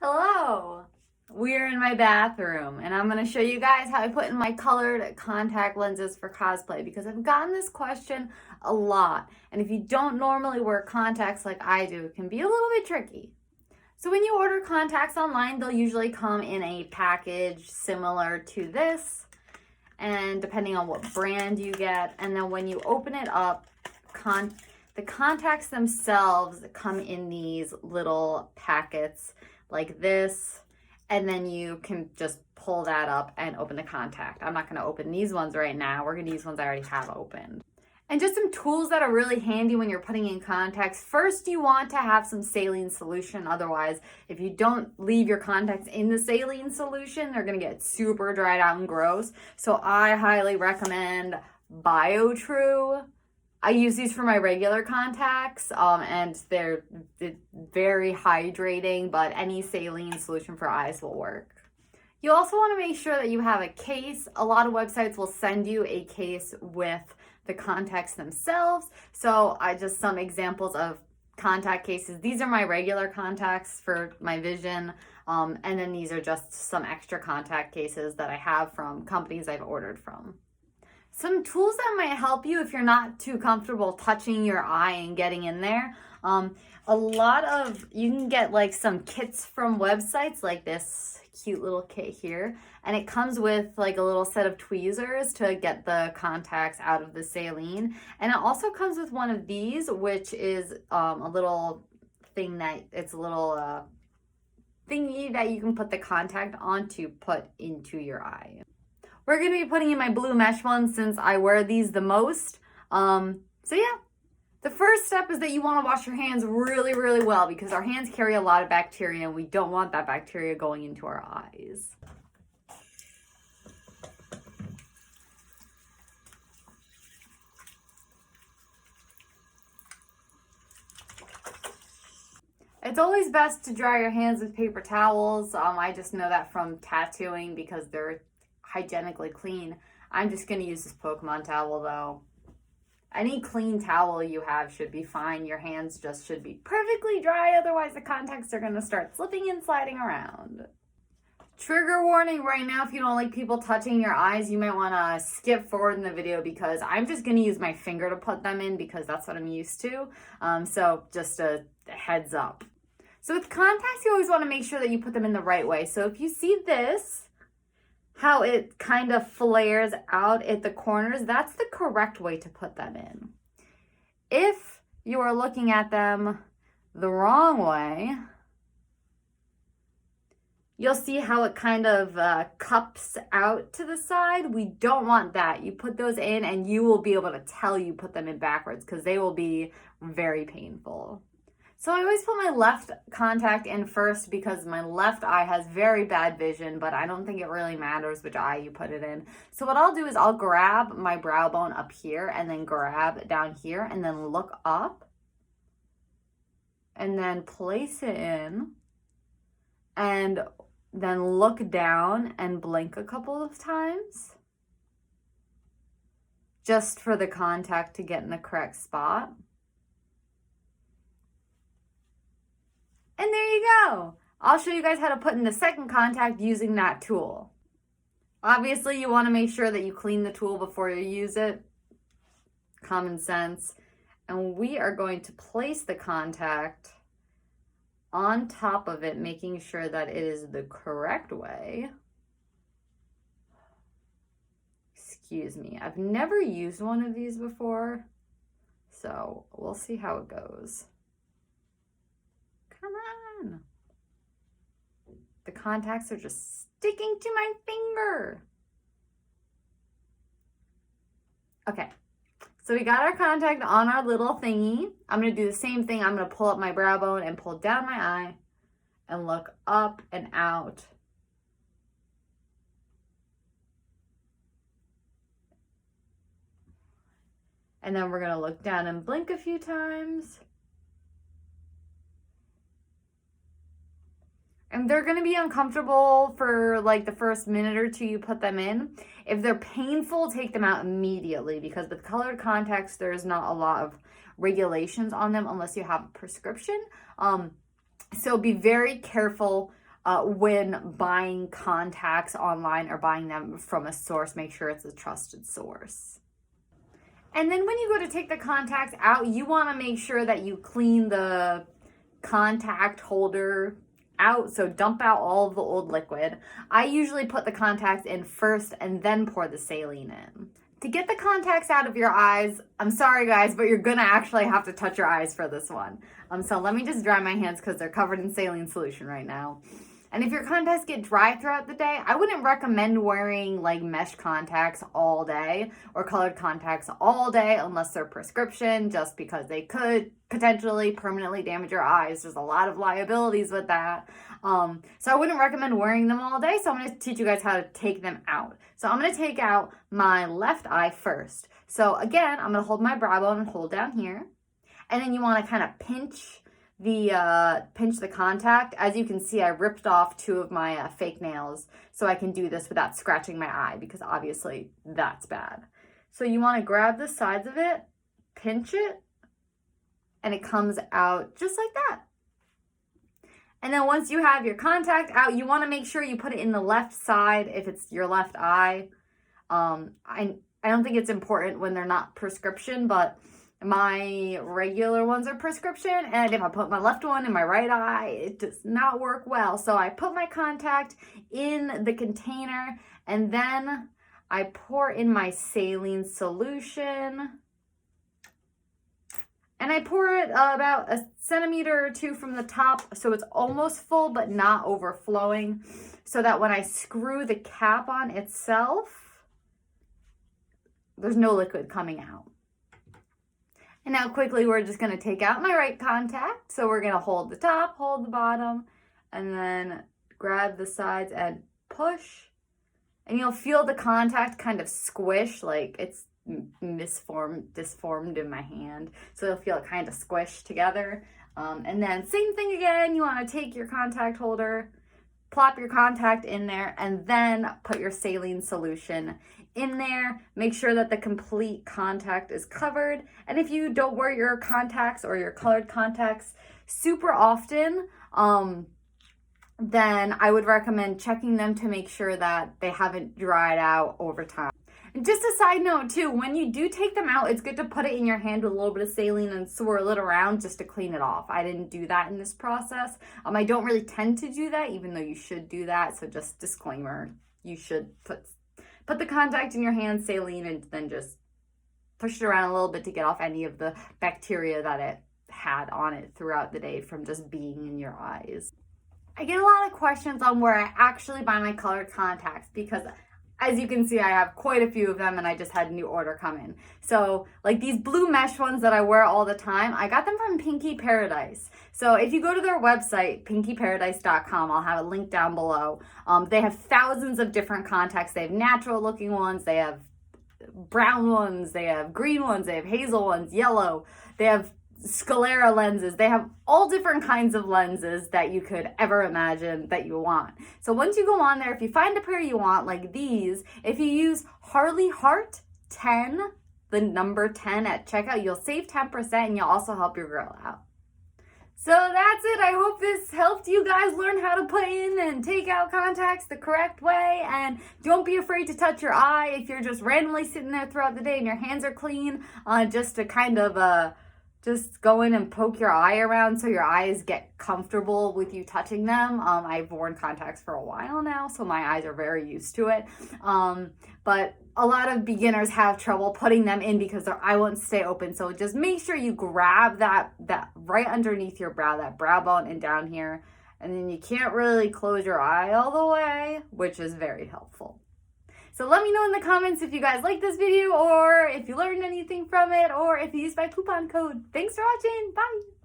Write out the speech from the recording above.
Hello! We're in my bathroom and I'm going to show you guys how I put in my colored contact lenses for cosplay because I've gotten this question a lot. And if you don't normally wear contacts like I do, it can be a little bit tricky. So when you order contacts online, they'll usually come in a package similar to this, and depending on what brand you get. And then when you open it up, the contacts themselves come in these little packets like this, and then you can just pull that up and open the contact. I'm not going to open these ones right now. We're going to use ones I already have opened. And just some tools that are really handy when you're putting in contacts. First, you want to have some saline solution. Otherwise, if you don't leave your contacts in the saline solution, they're going to get super dried out and gross. So I highly recommend BioTrue. I use these for my regular contacts, and they're very hydrating, but any saline solution for eyes will work. You also want to make sure that you have a case. A lot of websites will send you a case with the contacts themselves. So just some examples of contact cases. These are my regular contacts for my vision, and then these are just some extra contact cases that I have from companies I've ordered from. Some tools that might help you if you're not too comfortable touching your eye and getting in there. You can get like some kits from websites like this cute little kit here. And it comes with like a little set of tweezers to get the contacts out of the saline. And it also comes with one of these, which is a little thing it's a little thingy that you can put the contact on to put into your eye. We're going to be putting in my blue mesh ones since I wear these the most. So yeah, the first step is that you want to wash your hands really, really well because our hands carry a lot of bacteria and we don't want that bacteria going into our eyes. It's always best to dry your hands with paper towels. I just know that from tattooing because they're hygienically clean. I'm just going to use this Pokemon towel though. Any clean towel you have should be fine. Your hands just should be perfectly dry, otherwise the contacts are going to start slipping and sliding around. Trigger warning right now, if you don't like people touching your eyes, you might want to skip forward in the video because I'm just going to use my finger to put them in because that's what I'm used to. So just a heads up. So with contacts, you always want to make sure that you put them in the right way. So if you see this, how it kind of flares out at the corners, that's the correct way to put them in. If you are looking at them the wrong way, you'll see how it kind of cups out to the side. We don't want that. You put those in and you will be able to tell you put them in backwards because they will be very painful. So I always put my left contact in first because my left eye has very bad vision, but I don't think it really matters which eye you put it in. So what I'll do is I'll grab my brow bone up here and then grab down here and then look up and then place it in and then look down and blink a couple of times just for the contact to get in the correct spot. And there you go. I'll show you guys how to put in the second contact using that tool. Obviously, you want to make sure that you clean the tool before you use it. Common sense. And we are going to place the contact on top of it, making sure that it is the correct way. Excuse me. I've never used one of these before, so we'll see how it goes. Come on. The contacts are just sticking to my finger. Okay, so we got our contact on our little thingy. I'm going to do the same thing. I'm going to pull up my brow bone and pull down my eye and look up and out. And then we're going to look down and blink a few times. And they're going to be uncomfortable for like the first minute or two you put them in. If they're painful, take them out immediately because with colored contacts, there's not a lot of regulations on them unless you have a prescription. So be very careful when buying contacts online or buying them from a source. Make sure it's a trusted source. And then when you go to take the contacts out, you want to make sure that you clean the contact holder out. So dump out all of the old liquid. I usually put the contacts in first and then pour the saline in. To get the contacts out of your eyes, I'm sorry guys, but you're gonna actually have to touch your eyes for this one. So let me just dry my hands because they're covered in saline solution right now. And if your contacts get dry throughout the day, I wouldn't recommend wearing like mesh contacts all day or colored contacts all day unless they're prescription, just because they could potentially permanently damage your eyes. There's a lot of liabilities with that. So I wouldn't recommend wearing them all day. So I'm going to teach you guys how to take them out. So I'm going to take out my left eye first. So again, I'm going to hold my brow bone and hold down here. And then you want to kind of pinch the contact. As you can see, I ripped off 2 of my fake nails so I can do this without scratching my eye, because obviously that's bad. So you want to grab the sides of it, pinch it, and it comes out just like that. And then once you have your contact out, you want to make sure you put it in the left side if it's your left eye. I don't think it's important when they're not prescription, but my regular ones are prescription, and if I put my left one in my right eye, it does not work well. So I put my contact in the container, and then I pour in my saline solution. And I pour it about 1 centimeter or 2 from the top, so it's almost full but not overflowing, so that when I screw the cap on itself, there's no liquid coming out. And now quickly, we're just going to take out my right contact. So we're going to hold the top, hold the bottom, and then grab the sides and push. And you'll feel the contact kind of squish, like it's disformed in my hand. So you'll feel it kind of squish together. And then same thing again, you want to take your contact holder, plop your contact in there, and then put your saline solution in there. Make sure that the complete contact is covered. And if you don't wear your contacts or your colored contacts super often, then I would recommend checking them to make sure that they haven't dried out over time. And just a side note too, when you do take them out, it's good to put it in your hand with a little bit of saline and swirl it around just to clean it off. I didn't do that in this process. I don't really tend to do that, even though you should do that. So just disclaimer, you should put the contact in your hand, saline, and then just push it around a little bit to get off any of the bacteria that it had on it throughout the day from just being in your eyes. I get a lot of questions on where I actually buy my colored contacts, because as you can see, I have quite a few of them, and I just had a new order come in. So like these blue mesh ones that I wear all the time, I got them from Pinky Paradise. So if you go to their website, pinkyparadise.com, I'll have a link down below. They have thousands of different contacts. They have natural looking ones, they have brown ones, they have green ones, they have hazel ones, yellow, they have sclera lenses. They have all different kinds of lenses that you could ever imagine that you want. So once you go on there, if you find a pair you want, like these, if you use Harley Heart 10, the number 10 at checkout, you'll save 10% and you'll also help your girl out. So that's it. I hope this helped you guys learn how to put in and take out contacts the correct way. And don't be afraid to touch your eye if you're just randomly sitting there throughout the day and your hands are clean, just to kind of just go in and poke your eye around so your eyes get comfortable with you touching them. I've worn contacts for a while now, so my eyes are very used to it. But a lot of beginners have trouble putting them in because their eye won't stay open. So just make sure you grab that right underneath your brow, that brow bone and down here. And then you can't really close your eye all the way, which is very helpful. So let me know in the comments if you guys like this video, or if you learned anything from it, or if you used my coupon code. Thanks for watching. Bye.